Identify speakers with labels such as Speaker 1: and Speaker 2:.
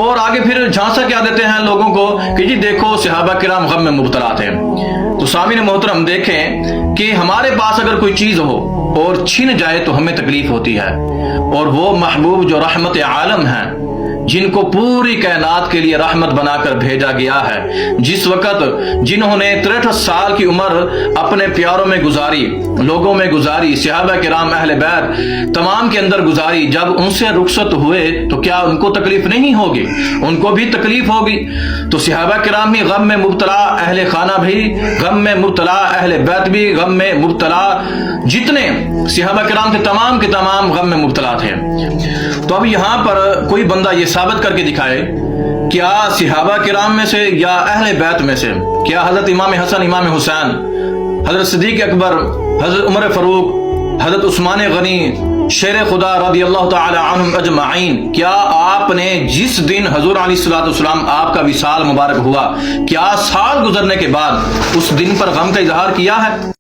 Speaker 1: اور آگے پھر جھانسا کیا دیتے ہیں لوگوں کو کہ جی دیکھو صحابہ کرام غم میں مبتلا تھے۔ تو سامعین محترم دیکھیں کہ ہمارے پاس اگر کوئی چیز ہو اور چھن جائے تو ہمیں تکلیف ہوتی ہے، اور وہ محبوب جو رحمت عالم ہیں، جن کو پوری کائنات کے لیے رحمت بنا کر بھیجا گیا ہے، جس وقت جنہوں نے 63 سال کی عمر اپنے پیاروں میں گزاری، لوگوں میں گزاری، صحابہ کرام اہل بیت تمام کے اندر گزاری، جب ان سے رخصت ہوئے تو کیا ان کو تکلیف نہیں ہوگی؟ ان کو بھی تکلیف ہوگی۔ تو صحابہ کرام بھی غم میں مبتلا، اہل خانہ بھی غم میں مبتلا، اہل بیت بھی غم میں مبتلا، جتنے صحابہ کرام تھے تمام کے تمام غم میں مبتلا تھے۔ تو اب یہاں پر کوئی بندہ یہ ثابت کر کے دکھائے، کیا صحابہ کرام میں سے یا اہل بیت میں سے، کیا حضرت امام حسن، امام حسین، حضرت صدیق اکبر، حضرت عمر فاروق، حضرت عثمان غنی، شیر خدا رضی اللہ تعالی عنہم اجمعین، کیا آپ نے جس دن حضور علیہ الصلوۃ والسلام آپ کا وصال مبارک ہوا، کیا سال گزرنے کے بعد اس دن پر غم کا اظہار کیا ہے؟